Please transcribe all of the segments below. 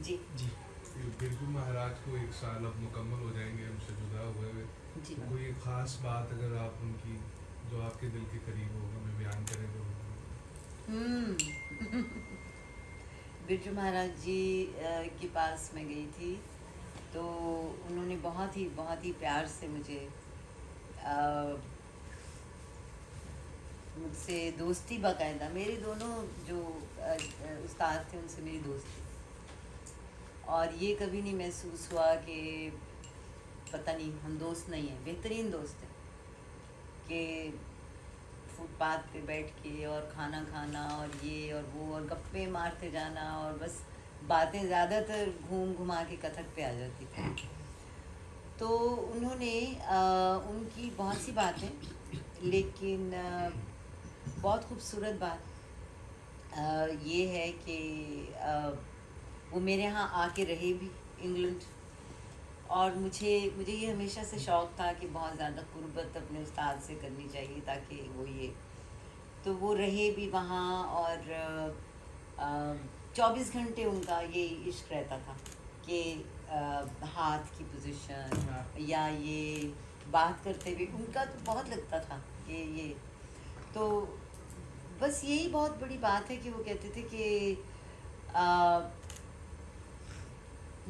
जी जी बिरजू महाराज को 1 साल अब मुकम्मल हो जाएंगे हमसे जुदा हुए हुए। जी तो कोई ख़ास बात अगर आप उनकी जो आपके दिल के करीब हो हमें बयान करें तो। बिरजू महाराज जी के पास मैं गई थी, तो उन्होंने बहुत ही प्यार से मुझे मुझसे दोस्ती, बाकायदा मेरे दोनों जो उस्ताद थे उनसे मेरी दोस्ती, और ये कभी नहीं महसूस हुआ कि पता नहीं हम दोस्त नहीं हैं, बेहतरीन दोस्त हैं कि फुटपाथ पे बैठ के और खाना खाना और ये और वो और गप्पे मारते जाना, और बस बातें ज़्यादातर घूम घुमा के कथक पे आ जाती थी। तो उन्होंने उनकी बहुत सी बातें, लेकिन बहुत खूबसूरत बात ये है कि वो मेरे यहाँ आके रहे भी, इंग्लैंड, और मुझे ये हमेशा से शौक़ था कि बहुत ज़्यादा कुर्बत अपने उस्ताद से करनी चाहिए ताकि वो ये, तो वो रहे भी वहाँ, और 24 घंटे उनका ये इश्क रहता था कि हाथ की पोजीशन या ये बात करते हुए उनका तो बहुत लगता था कि ये, तो बस यही बहुत बड़ी बात है कि वो कहते थे कि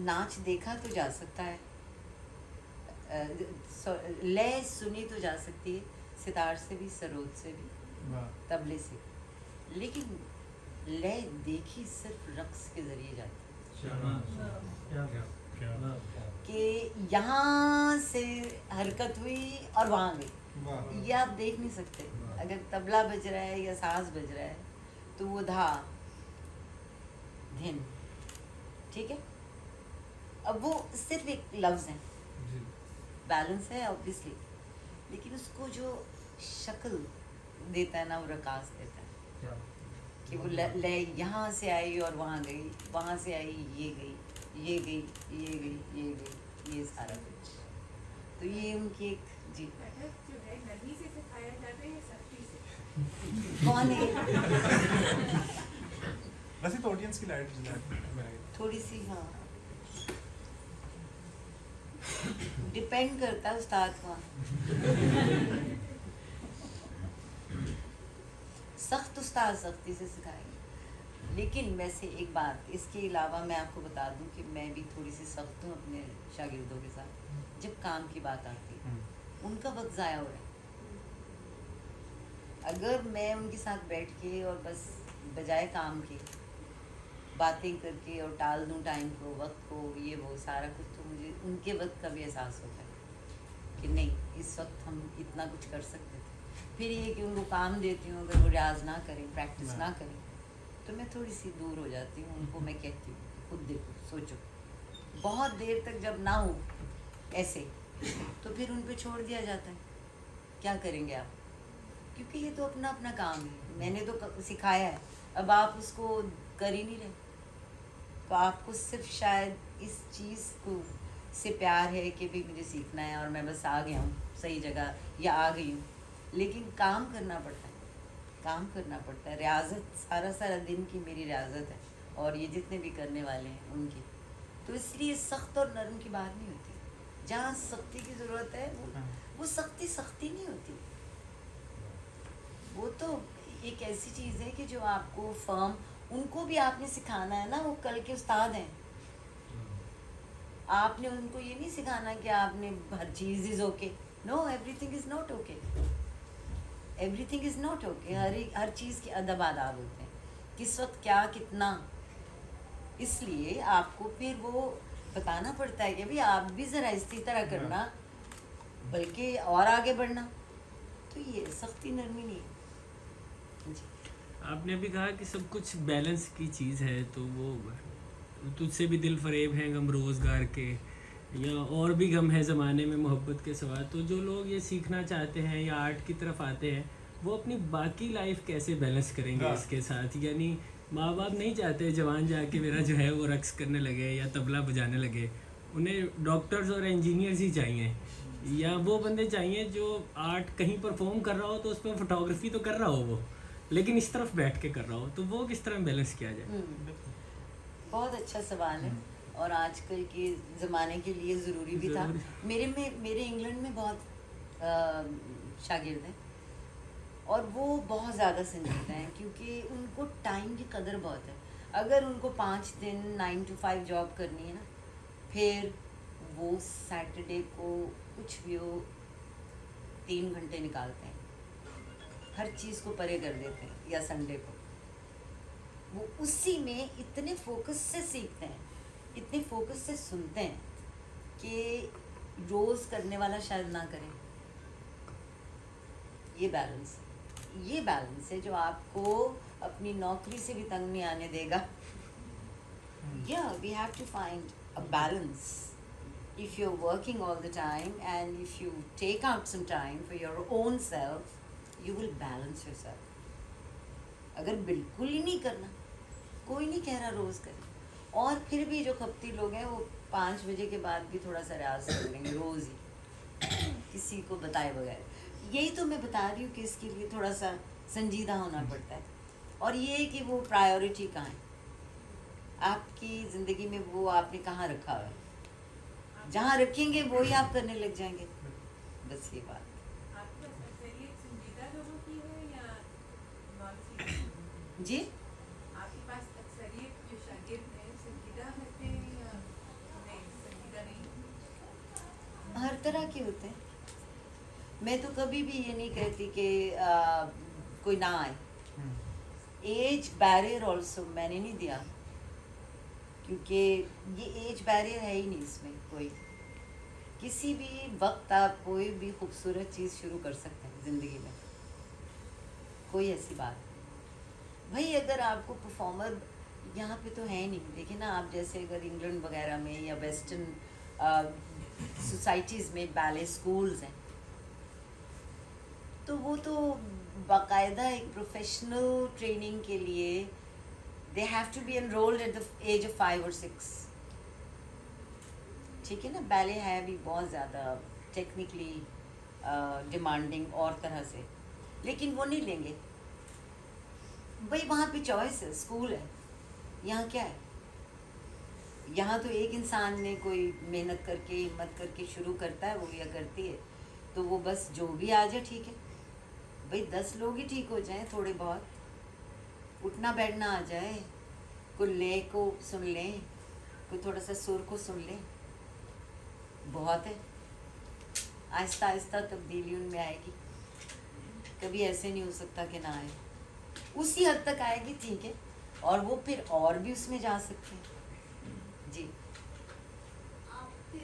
नाच देखा तो जा सकता है, लय सुनी तो जा सकती है, सितार से भी, सरोद से भी, तबले से, लेकिन लय देखी सिर्फ रक्स के ज़रिए जाती है कि यहाँ से हरकत हुई और वहाँ गई, ये आप देख नहीं सकते। अगर तबला बज रहा है या साज बज रहा है तो वो धा धिन, ठीक है, अब वो सिर्फ एक लफ्ज़ है, बैलेंस है ऑब्वियसली, लेकिन उसको जो शक्ल देता है ना, वो रकास देता है कि वो लय यहाँ से आई और वहाँ गई, वहाँ से आई ये गई, ये गई, ये गई, ये गई, ये सारा कुछ, तो ये उनकी एक जी। जो है नदी से सिखाया जाता है, सख्ती से कौन है? वैसे तो ऑडियंस की लाइट थोड़ी सी, हाँ, डिपेंड करता है उस्ताद कौन। सख्त उस्ताद सख्ती से सिखाएंगे, लेकिन वैसे एक बात इसके अलावा मैं आपको बता दूं कि मैं भी थोड़ी सी सख्त हूँ अपने शागिर्दों के साथ। जब काम की बात आती है, उनका वक्त ज़ाया हो रहा है, अगर मैं उनके साथ बैठ के और बस बजाय काम के बातें करके और टाल दूं टाइम को, वक्त को, ये वो सारा कुछ, तो मुझे उनके वक्त का भी एहसास होता है कि नहीं, इस वक्त हम इतना कुछ कर सकते थे। फिर ये कि उनको काम देती हूँ, अगर वो रियाज ना करें, प्रैक्टिस ना करें, तो मैं थोड़ी सी दूर हो जाती हूँ। उनको मैं कहती हूँ खुद देखो, सोचो, बहुत देर तक जब ना हो ऐसे, तो फिर उन पे छोड़ दिया जाता है, क्या करेंगे आप, क्योंकि ये तो अपना अपना काम है, मैंने तो सिखाया है, अब आप उसको कर ही नहीं रहे, तो आपको सिर्फ शायद इस चीज़ को से प्यार है कि भी मुझे सीखना है और मैं बस आ गया हूँ सही जगह या आ गई हूँ, लेकिन काम करना पड़ता है, काम करना पड़ता है, रियाजत, सारा दिन की मेरी रियाजत है, और ये जितने भी करने वाले हैं उनकी, तो इसलिए सख्त और नरम की बात नहीं होती। जहाँ सख्ती की ज़रूरत है वो सख्ती नहीं होती, वो तो एक ऐसी चीज़ है कि जो आपको फर्म, उनको भी आपने सिखाना है ना, वो कल के उस्ताद हैं, आपने उनको ये नहीं सिखाना कि आपने हर चीज़ is okay, no, everything is not okay, everything is not okay, हर चीज़ के अदब आदाब होते हैं, किस वक्त क्या कितना, इसलिए आपको फिर वो बताना पड़ता है कि भाई आप भी ज़रा इसी तरह करना, बल्कि और आगे बढ़ना, तो ये सख्ती नरमी नहीं है जी। आपने अभी कहा कि सब कुछ बैलेंस की चीज़ है, तो वो तुझसे भी दिल फरेब हैं गम रोज़गार के, या और भी गम है ज़माने में मोहब्बत के सवा, तो जो लोग ये सीखना चाहते हैं या आर्ट की तरफ आते हैं, वो अपनी बाकी लाइफ कैसे बैलेंस करेंगे इसके साथ? यानी माँ बाप नहीं चाहते जवान जाके मेरा जो है वो रक्स करने लगे या तबला बजाने लगे, उन्हें डॉक्टर्स और इंजीनियर्स ही चाहिए, या वो बंदे चाहिए जो आर्ट कहीं परफॉर्म कर रहा हो तो उसमें फोटोग्राफी तो कर रहा हो वो, लेकिन इस तरफ बैठ के कर रहा हो, तो वो किस तरह बैलेंस किया जाए? बहुत अच्छा सवाल है और आजकल के ज़माने के लिए ज़रूरी भी था। मेरे इंग्लैंड में बहुत शागिर्द हैं और वो बहुत ज़्यादा संजीदा हैं क्योंकि उनको टाइम की कदर बहुत है। अगर उनको 5 दिन 9 to 5 जॉब करनी है ना, फिर वो सैटरडे को कुछ भी हो 3 घंटे निकालते हैं, हर चीज़ को परे कर देते हैं, या संडे को वो उसी में इतने फोकस से सीखते हैं, इतने फोकस से सुनते हैं कि रोज़ करने वाला शायद ना करें। ये बैलेंस है जो आपको अपनी नौकरी से भी तंग नहीं आने देगा। Yeah, we have to find a balance. If you're working all the time and if you take out some time for your own self, you will balance yourself. अगर बिल्कुल ही नहीं करना, कोई नहीं कह रहा रोज़ करें, और फिर भी जो खपती लोग हैं वो 5 बजे के बाद भी थोड़ा सा रियाज कर लेंगे रोज़ ही, किसी को बताए बगैर। यही तो मैं बता रही हूँ कि इसके लिए थोड़ा सा संजीदा होना पड़ता है। और ये है कि वो प्रायोरिटी कहाँ है आपकी ज़िंदगी में, वो आपने कहाँ रखा हुआ है। जहाँ रखेंगे वो ही आप करने लग जाएंगे, बस ये बात। आपके पास अक्सरियत संजीदा लोगों की है या नॉन संजीदा? जी, आपके पास अक्सरियत जो शागिर्द हैं संजीदा होते हैं या नहीं संजीदा नहीं? हर तरह के होते हैं। मैं तो कभी भी ये नहीं कहती कि कोई ना आए। एज बैरियर ऑल्सो मैंने नहीं दिया, क्योंकि ये एज बैरियर है ही नहीं इसमें कोई। किसी भी वक्त आप कोई भी खूबसूरत चीज़ शुरू कर सकते हैं ज़िंदगी में, कोई ऐसी बात नहीं। भाई अगर आपको परफॉर्मर यहाँ पे तो है नहीं, देखिए ना आप, जैसे अगर इंग्लैंड वगैरह में या वेस्टर्न सोसाइटीज़ में बैले स्कूल्स हैं, तो वो तो बाकायदा एक प्रोफेशनल ट्रेनिंग के लिए they have to be enrolled at the age of 5 or 6। ठीक है ना, बैले है भी बहुत ज़्यादा टेक्निकली डिमांडिंग और तरह से, लेकिन वो नहीं लेंगे भाई। वहाँ पे चॉइस है, स्कूल है। यहाँ क्या है, यहाँ तो एक इंसान ने कोई मेहनत करके हिम्मत करके शुरू करता है, वो या करती है, तो वो बस जो भी आ जाए ठीक है भाई। 10 लोग ही ठीक हो जाएं, थोड़े बहुत उठना बैठना आ जाए, कोई ले को सुन लें, कोई थोड़ा सा सुर को सुन लें, बहुत है। आहिस्ता आहिस्ता तब्दीली उनमें आएगी, कभी ऐसे नहीं हो सकता कि ना आए, उसी हद तक आएगी ठीक है, और वो फिर और भी उसमें जा सकते हैं। जी, आपने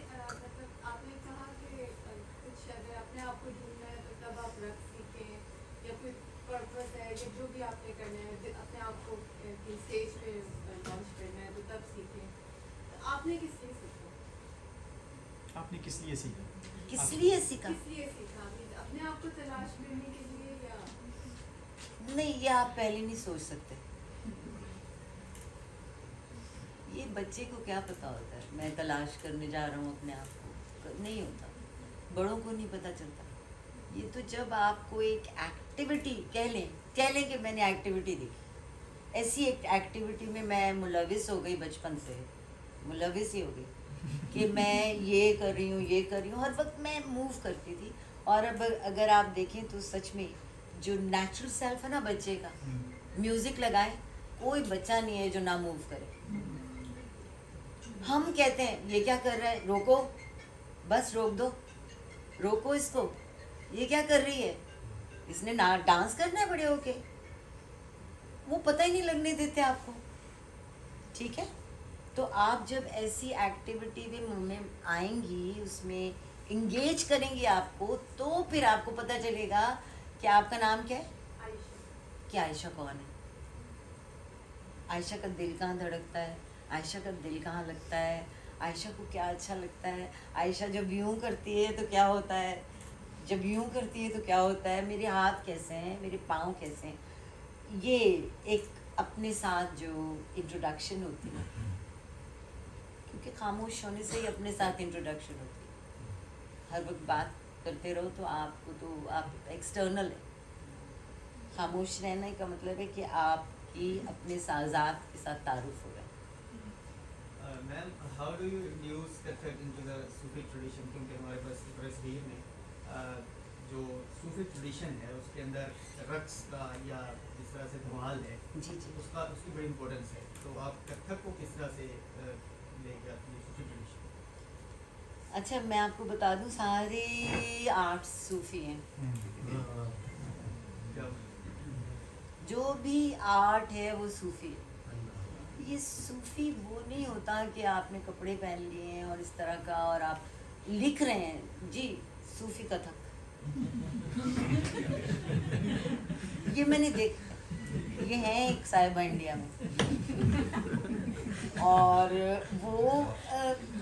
कहा कि कुछ अगर अपने आप को ढूंढना है तो तब आप रख सीखें, या कोई पर्पस है या जो भी आपने करना है अपने आप को स्टेज पे लॉन्च करना है तो तब सीखें। तो आपने किस लिए सीखा? आपने किस लिए सीखा? किस लिए सीखा? किस लिए सीखा? अपने आप को तलाश करने के लिए या नहीं, ये आप पहले नहीं सोच सकते। ये बच्चे को क्या पता होता है मैं तलाश करने जा रहा हूँ अपने आप को, नहीं होता। बड़ों को नहीं पता चलता। ये तो जब आपको एक एक्टिविटी कह लें कि मैंने एक्टिविटी देखी, ऐसी एक एक्टिविटी में मैं मुलविस हो गई, बचपन से मुलविस ही हो गई कि मैं ये कर रही हूँ, हर वक्त मैं मूव करती थी। और अब अगर आप देखें तो सच में जो नेचुरल सेल्फ है ना बच्चे का, म्यूज़िक लगाएं, कोई बच्चा नहीं है जो ना मूव करे। हम कहते हैं ये क्या कर रहा है, रोको, बस रोक दो, रोको इसको, ये क्या कर रही है, इसने ना डांस करना है बड़े होके, वो पता ही नहीं लगने देते आपको। ठीक है, तो आप जब ऐसी एक्टिविटी में आएंगी, उसमें इंगेज करेंगी आपको, तो फिर आपको पता चलेगा कि आपका नाम क्या है, आयशा? कि आयशा कौन है, आयशा का दिल कहाँ धड़कता है, आयशा का दिल कहाँ लगता है, आयशा को क्या अच्छा लगता है, आयशा जब यूँ करती है तो क्या होता है, जब यूँ करती है तो क्या होता है, मेरे हाथ कैसे हैं, मेरे पाँव कैसे हैं। ये एक अपने साथ जो इंट्रोडक्शन होती है, क्योंकि खामोश होने से ही अपने साथ इंट्रोडक्शन होती है। हर वक्त बात करते रहो तो आपको तो आप एक्सटर्नल है। खामोश रहने का मतलब है कि आपकी अपने ज़ात के साथ तारुफ हो रहा है। Ma'am, how do you introduce Kathak into the Sufi tradition? क्योंकि हमारे पास तस्वीर में जो सूफी ट्रेडिशन है उसके अंदर रक्स का या जिस तरह से धमाल है जी जी। उसकी बड़ी इम्पोर्टेंस है। तो आप कथक को किस तरह से लेके आती है सूफी ट्रेडिशन? अच्छा, मैं आपको बता दूं, सारे आर्ट्स सूफी हैं। क्या जो भी आर्ट है वो सूफी है। ये सूफी वो नहीं होता कि आपने कपड़े पहन लिए हैं और इस तरह का और आप लिख रहे हैं जी सूफी कथक। ये मैंने देखा, ये है एक साहिबा इंडिया में, और वो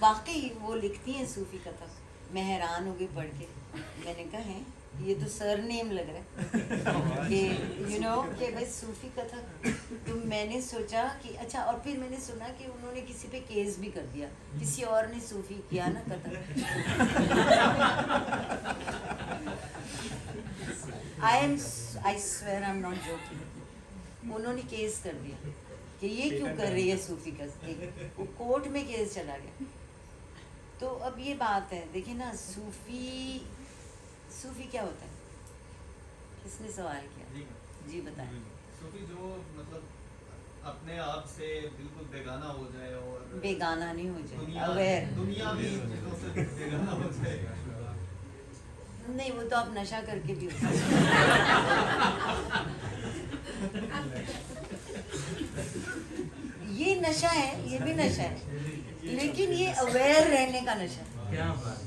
वाकई वो लिखती हैं सूफी कथक। मैं हैरान हो गई पढ़ के। मैंने कहा है ये तो सरनेम लग रहा है कि कि भाई सूफी कथक। तो मैंने सोचा कि अच्छा, और फिर मैंने सुना कि उन्होंने किसी पे केस भी कर दिया, किसी और ने सूफी किया ना Kathak. I swear I am not joking. उन्होंने केस कर दिया कि ये क्यों कर रही है सूफी कथक। वो कोर्ट में केस चला गया। तो अब ये बात है, देखिए ना, सूफी क्या होता है? किसने सवाल किया? जी बताएं। सूफी जो मतलब अपने आप से बिल्कुल बेगाना हो जाए और बेगाना नहीं हो जाए, दुनिया अवेयर। दुनियावी चीजों से बेगाना हो जाए। नहीं, वो तो आप नशा करके भी हो सकते हैं। ये नशा है, ये भी नशा है, लेकिन ये अवेयर रहने का नशा है। क्या बात।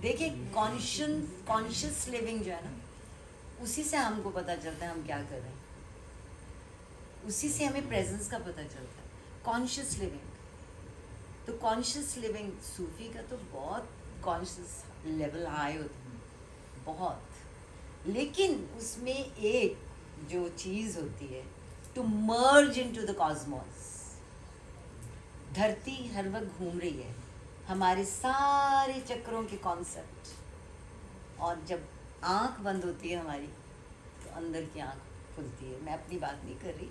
देखिए, कॉन्शियस लिविंग जो है ना, उसी से हमको पता चलता है हम क्या कर रहे हैं, उसी से हमें प्रेजेंस का पता चलता है। कॉन्शियस लिविंग, तो कॉन्शियस लिविंग सूफी का तो बहुत कॉन्शियस लेवल हाई होता है, बहुत। लेकिन उसमें एक जो चीज़ होती है, to merge into the cosmos. धरती हर वक्त घूम रही है, हमारे सारे चक्रों के कॉन्सेप्ट, और जब आंख बंद होती है हमारी तो अंदर की आंख खुलती है। मैं अपनी बात नहीं कर रही,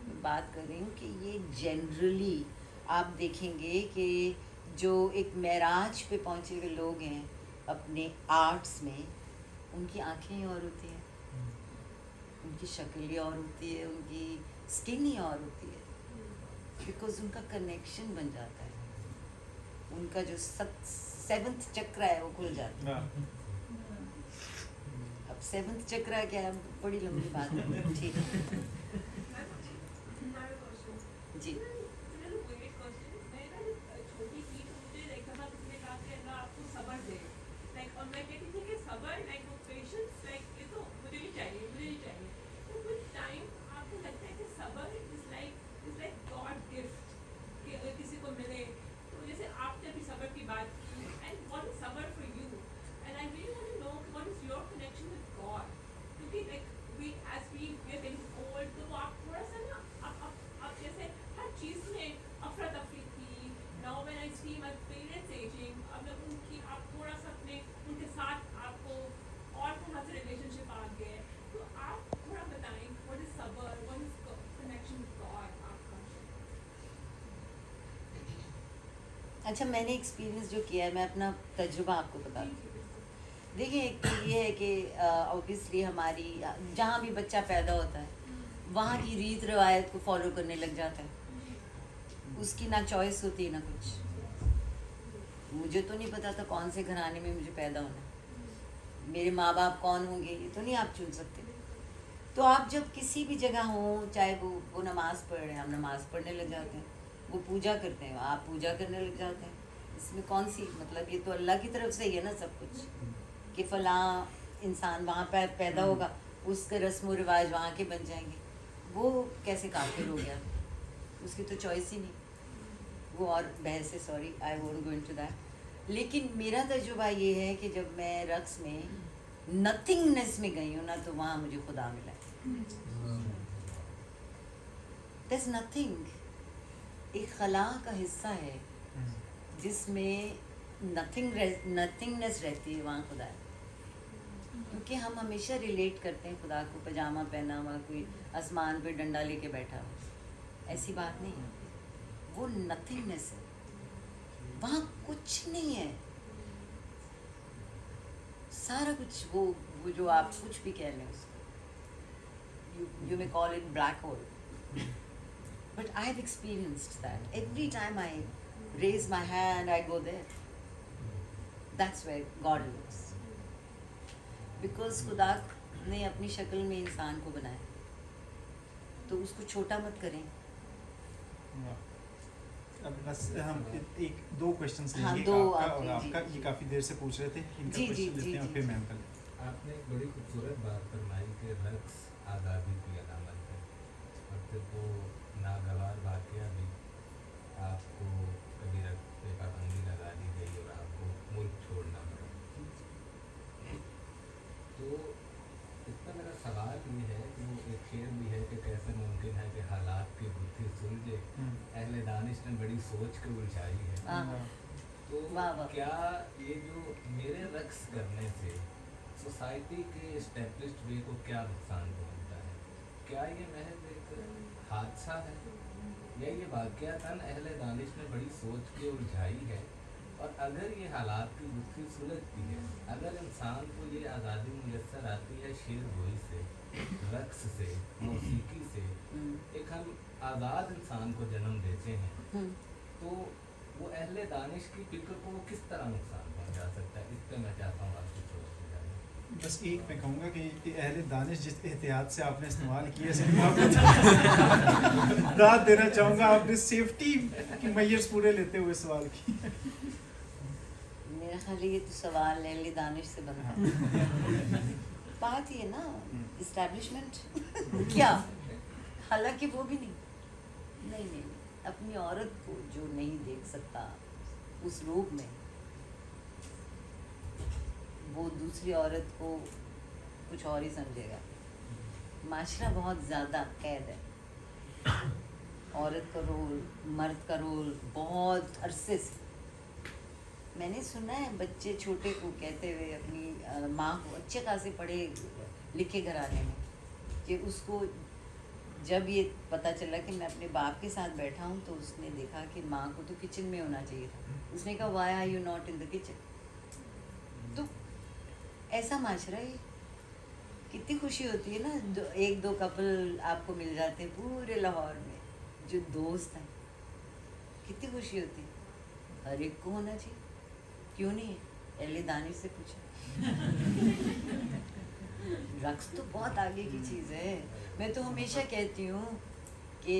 मैं बात कर रही हूँ कि ये जनरली आप देखेंगे कि जो एक मेराज पे पहुँचे हुए लोग हैं अपने आर्ट्स में, उनकी आंखें ही और होती हैं, उनकी शक्ल ही और होती है, उनकी स्किन ही और होती है, बिकॉज उनका कनेक्शन बन जाता है, उनका जो 7th चक्र है वो खुल जाता है। अब 7th चक्र क्या है, बड़ी लंबी बात है। ठीक है जी। अच्छा, मैंने एक्सपीरियंस जो किया है, मैं अपना तजुर्बा आपको बताती हूँ। देखिए, एक तो ये है कि ऑब्वियसली हमारी जहाँ भी बच्चा पैदा होता है वहाँ की रीत रिवायत को फॉलो करने लग जाता है। उसकी ना चॉइस होती है ना कुछ। मुझे तो नहीं पता था कौन से घराने में मुझे पैदा होना है, मेरे माँ बाप कौन होंगे ये तो नहीं आप चुन सकते। तो आप जब किसी भी जगह हो, चाहे वो नमाज़ पढ़ रहे हैं, हम नमाज़ पढ़ने लग जाते हैं, वो पूजा करते हैं, आप पूजा करने लग जाते हैं। इसमें कौन सी मतलब, ये तो अल्लाह की तरफ से ही है ना सब कुछ, कि फ़लाँ इंसान वहाँ पर पैदा होगा, उसके रस्म व रिवाज वहाँ के बन जाएंगे। वो कैसे काफिर हो गया? उसकी तो चॉइस ही नहीं। वो और बहस है, sorry I won't go into that. लेकिन मेरा तजुर्बा ये है कि जब मैं रक्स में नथिंगनेस में गई हूँ ना, तो वहाँ मुझे खुदा मिला। There's nothing, एक खला का हिस्सा है जिसमें नथिंगनेस रहती है, वहाँ खुदा है। क्योंकि हम हमेशा रिलेट करते हैं खुदा को पजामा पहना हुआ, कोई आसमान पे डंडा लेके बैठा हुआ, ऐसी बात नहीं है। वो नथिंगनेस है, वहाँ कुछ नहीं है, सारा कुछ वो जो आप कुछ भी कह लें उसको, you may call it black hole, but I have experienced that. Every time I raise my hand, I go there. That's where God lives. Because खुदा ने अपनी शक्ल में इंसान को बनाया, तो उसको छोटा मत करें। अब बस हम एक दो क्वेश्चंस हाँ, लेंगे, दो आपका और आपके, आपका, जी। ये काफ़ी देर से पूछ रहे थे, इनका जी, क्वेश्चन जी, लेते हैं और जी, फिर जी। मैम का लेते आपने एक बड़ी खूबसूरत बात फरमाई कि रक्स आज़ादी की अलामत है, और फिर वो नागवार वाक़या भी आपको कभी रक्स पे पाबंदी लगा दी गई और आपको मुल्क छोड़ना पड़ा। तो इसका मेरा सवाल ये है कि वो एक शेर भी है कि कैसे मुमकिन है कि हालात की गुत्थी सुलझे, अहले दानिश ने बड़ी सोच के उलझाई है। हाँ, तो वाह, वाह। क्या ये जो मेरे रक्स करने से सोसाइटी के एस्टेब्लिश्ड वे को क्या नुकसान पहुंचता है? क्या ये महज एक हादसा है, या ये वाक़यातन अहले दानिश ने बड़ी सोच के उलझाई है? और अगर ये हालात की गुत्थी सुलझती है, अगर इंसान को ये आज़ादी मुयस्सर आती है शेर गोई से, रक्स से, मौसीकी से, एक हम आज़ाद इंसान को जन्म देते हैं, तो वो अहले दानिश की फिक्र को किस तरह नुकसान पहुंचा सकता है? इस पर मैं चाहता हूँ आपकी सोच सुझाएं। हैं। बस एक मैं कहूँगा कि अहले दानिश जिस एहतियात से आपने इस्तेमाल किया है, दाद देना चाहूँगा, आपने सेफ्टी की मेजर्स पूरे लेते हुए सवाल की। मेरा ख्याल है ये तो सवाल अहले दानिश से बनता है। बात ये ना, इस्टेब्लिशमेंट क्या, हालांकि वो भी नहीं, अपनी औरत को जो नहीं देख सकता उस रूप में, वो दूसरी औरत को कुछ और ही समझेगा। माशरा बहुत ज़्यादा कैद है, औरत का रोल, मर्द का रोल बहुत अरसे से। मैंने सुना है बच्चे छोटे को कहते हुए अपनी माँ को, अच्छे खासे पढ़े लिखे घराने में, कि उसको जब ये पता चला कि मैं अपने बाप के साथ बैठा हूँ, तो उसने देखा कि माँ को तो किचन में होना चाहिए था। उसने कहा why are you not in the kitchen? तो ऐसा माशरा है। कितनी खुशी होती है ना, एक दो कपल आपको मिल जाते हैं पूरे लाहौर में जो दोस्त हैं, कितनी खुशी होती है। हर एक को होना चाहिए, क्यों नहीं है? अहले दानिश से पूछे। रक्स तो बहुत आगे की चीज़ है। मैं तो हमेशा कहती हूँ कि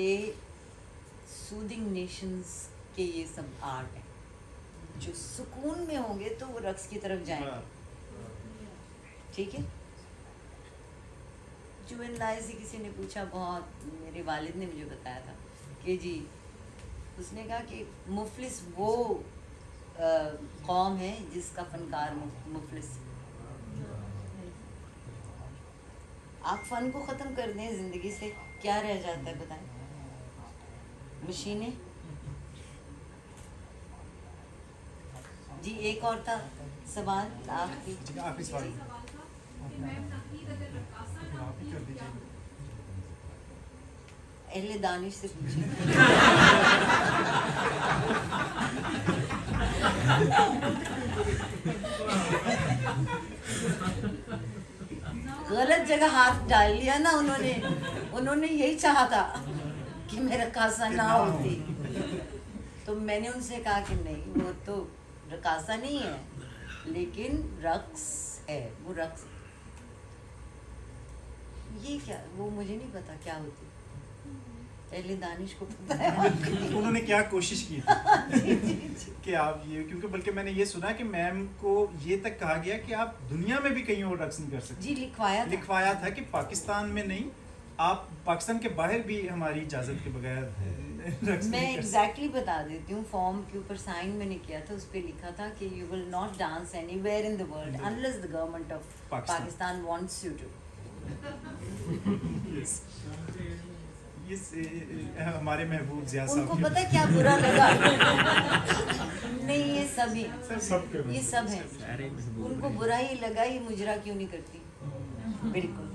सूदिंग नेशंस के ये सब आर्ट है, जो सुकून में होंगे तो वो रक्स की तरफ जाएंगे। ठीक है। जुएन लाई से किसी ने पूछा, बहुत मेरे वालिद ने मुझे बताया था कि जी, उसने कहा कि मुफलिस वो कौम है जिसका फनकार मुफलिस। आप फन को ख़त्म कर दें ज़िंदगी से, क्या रह जाता है बताएं? मशीनें। जी एक और था सवाल आपकी। आखिरी सवाल सवाल था कि मैम नाहीद अगर रकासा ना आप ही कर होती दीजिए। क्या होता? अहले दानिश से पूछे। गलत जगह हाथ डाल लिया ना उन्होंने यही चाहा था कि मेरा कासा ना होती। तो मैंने उनसे कहा कि नहीं, वो तो रकासा नहीं है, लेकिन रक्स है, वो रक्स। ये क्या, वो मुझे नहीं पता क्या होती, पहले दानिश को पता है। उन्होंने क्या कोशिश की थी कि आप ये, क्योंकि बल्कि मैंने ये सुना कि मैम को ये तक कहा गया कि आप दुनिया में भी कहीं और रक्स नहीं कर सकते। जी लिखवाया था कि पाकिस्तान में नहीं, आप पाकिस्तान के बाहर भी हमारी इजाज़त के बगैर रक्स मैं नहीं कर एग्जैक्टली बता देती हूँ। फॉर्म के ऊपर साइन मैंने किया था, उस पर लिखा था कि you will not dance anywhere in the world unless the government of Pakistan wants you to. हमारे महबूब ज़िया साहब उनको के- पता है क्या बुरा लगा? नहीं, ये सब ही, सब के ये सब है। सारे महबूब उनको हैं। बुरा ही लगा, ये मुजरा क्यों नहीं करती? बिल्कुल।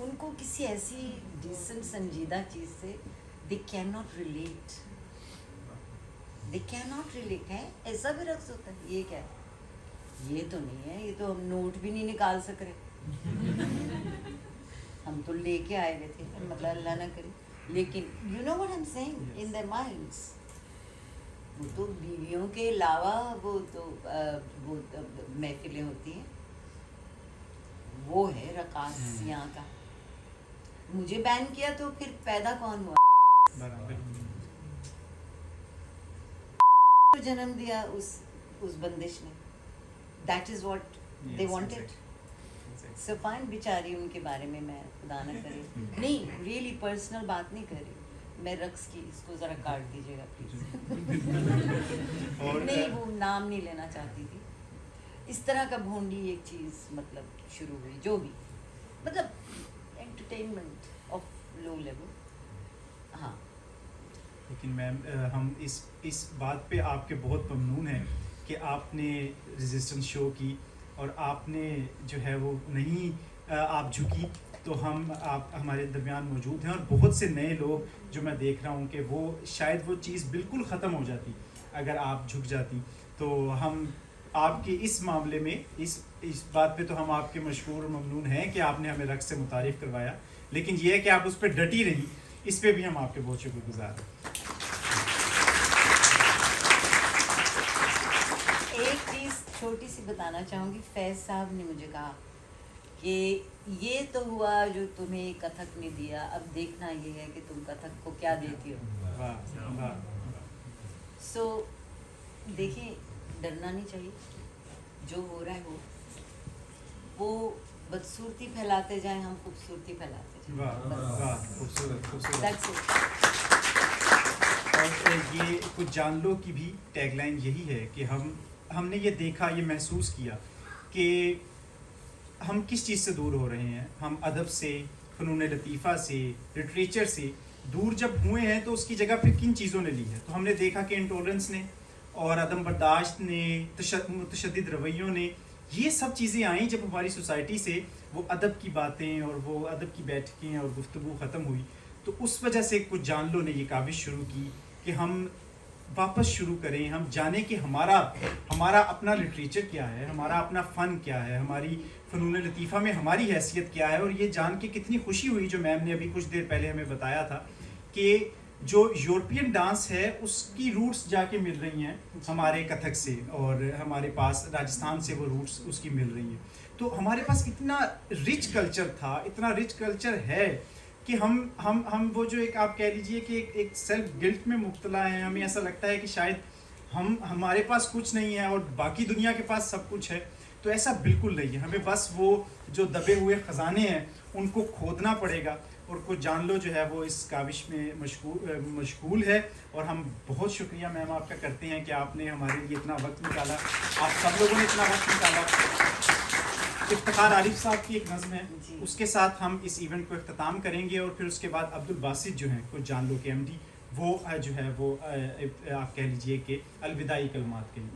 उनको किसी ऐसी डिसेंट संजीदा चीज़ से they can not relate. They can not relate है, ऐसा भी रक्स होता है, ये क्या है, ये तो नहीं है, ये तो हम नोट भी नहीं निकाल सक रहे। हम तो लेके आए हुए थे, मतलब अल्लाह ना करे, लेकिन you know what I am saying, in their minds वो तो बीवियों के अलावा वो महफिलें होती हैं, वो है रकास यहाँ का। मुझे बैन किया तो फिर पैदा कौन हुआ? बराबर। तो जन्म दिया उस बंदिश ने, that is what they wanted. So fine, बेचारी उनके बारे में मैं खुदा न करे, नहीं रियली पर्सनल बात नहीं कर रही मैं, रक्स की इसको जरा काट दीजिएगा प्लीज। और नहीं, वो नाम नहीं लेना चाहती थी। इस तरह का भोंडी एक चीज मतलब शुरू हुई, जो भी मतलब एंटरटेनमेंट ऑफ लो लेवल। हाँ, लेकिन मैम हम इस बात पे आपके बहुत ममनून हैं कि आपने रेजिस्टेंस शो की और आपने जो है वो नहीं आप झुकी, तो हम आप हमारे दरमियान मौजूद हैं। और बहुत से नए लोग जो मैं देख रहा हूँ कि वो शायद वो चीज़ बिल्कुल ख़त्म हो जाती अगर आप झुक जाती। तो हम आपके इस मामले में इस बात पे तो हम आपके मशहूर और ममनून हैं कि आपने हमें रक्स से मुतारिफ़ करवाया, लेकिन ये है कि आप उस पर डटी रही, इस पे भी हम आपके बहुत शुक्रगुजार हैं। एक चीज छोटी सी बताना चाहूँगी, फैज साहब ने मुझे कहा कि ये तो हुआ जो तुम्हें कथक ने दिया, अब देखना ये है कि तुम कथक को क्या देती हो। वाह वाह। सो देखिए, डरना नहीं चाहिए, जो हो रहा है वो बदसूरती फैलाते जाए, हम खूबसूरती फैलाते जाए। वाह वाह, खूबसूरत खूबसूरत। That's it. और ये कुछ जान लो की भी टैगलाइन यही है कि हमने ये देखा, ये महसूस किया कि हम किस चीज़ से दूर हो रहे हैं। हम अदब से, फ़नून लतीफ़ा से, लिटरेचर से दूर जब हुए हैं तो उसकी जगह फिर किन चीज़ों ने ली है। तो हमने देखा कि इंटॉलरेंस ने और अदम बर्दाश्त ने, मुतशद्दिद रवैयों ने, ये सब चीज़ें आई जब हमारी सोसाइटी से वो अदब की बातें और वो अदब की बैठकें और गुफ्तगू ख़त्म हुई। तो उस वजह से कुछ जान लो ने ये काविश शुरू की कि हम वापस शुरू करें, हम जाने कि हमारा अपना लिटरेचर क्या है, हमारा अपना फ़न क्या है, हमारी फ़नून लतीफ़ा में हमारी हैसियत क्या है। और ये जान के कितनी खुशी हुई, जो मैम ने अभी कुछ देर पहले हमें बताया था कि जो यूरोपियन डांस है उसकी रूट्स जाके मिल रही हैं हमारे कथक से, और हमारे पास राजस्थान से वो रूट्स उसकी मिल रही हैं। तो हमारे पास इतना रिच कल्चर था, इतना रिच कल्चर है कि हम वो जो एक आप कह लीजिए कि एक सेल्फ गिल्ट में मुब्तला हैं। हमें ऐसा लगता है कि शायद हमारे पास कुछ नहीं है और बाकी दुनिया के पास सब कुछ है। तो ऐसा बिल्कुल नहीं है, हमें बस वो जो दबे हुए ख़जाने हैं उनको खोदना पड़ेगा। और कुछ जान लो जो है वो इस काविश में मशगूल है। और हम बहुत शुक्रिया मैम आपका करते हैं कि आपने हमारे लिए इतना वक्त निकाला, आप सब लोगों ने इतना वक्त निकाला। इफ्तिखार आरिफ साहब की एक नज़्म है, उसके साथ हम इस इवेंट को इख्तिताम करेंगे। और फिर उसके बाद अब्दुल बासित जो हैं कुछ जान लो के MD, वो जो है वो आप कह लीजिए कि अलविदाई कलमात के लिए।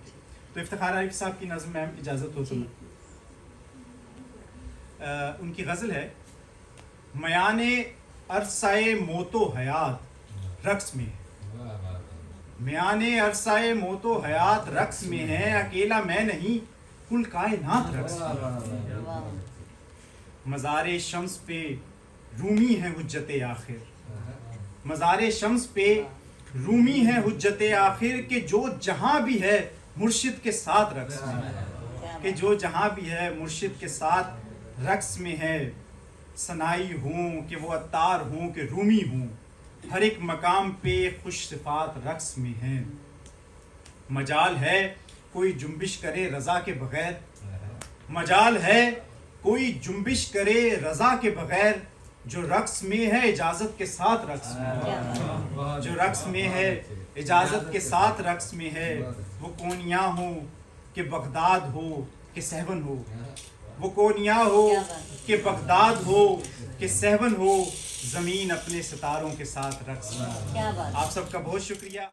तो इफ्तिखार आरिफ साहब की नज़्म मैम इजाज़त हो तो उनकी गज़ल है, मयाने अरसाए मोतो हयात रक्स में है, मयाने अरसाए मोतो हयात रक्स में है, अकेला मैं नहीं कुल कायनात रक्स में। मज़ारे शम्स पे रूमी है हुज्जते आखिर, मज़ारे शम्स पे रूमी है हुज्जते आखिर, के जो जहाँ भी है मुर्शिद के साथ रक्स में है, कि जो जहाँ भी है मुर्शिद के साथ रक्स में है। सनाई हूँ कि वो अत्तार हूँ कि रूमी हूँ, हर एक मकाम पे खुश सिफात रक्स में है। मजाल है कोई जुम्बिश करे रज़ा के बगैर, मजाल है कोई जुम्बिश करे रज़ा के बगैर, जो रक्स में है इजाज़त के साथ रक्स में है, जो रक्स में है इजाज़त के साथ रक्स में है। वो कोनिया हो कि बगदाद हो कि सहवन हो, वो कोनिया हो कि बगदाद हो कि सहवन हो, ज़मीन अपने सितारों के साथ रक्स में। क्या बात। आप सबका बहुत शुक्रिया।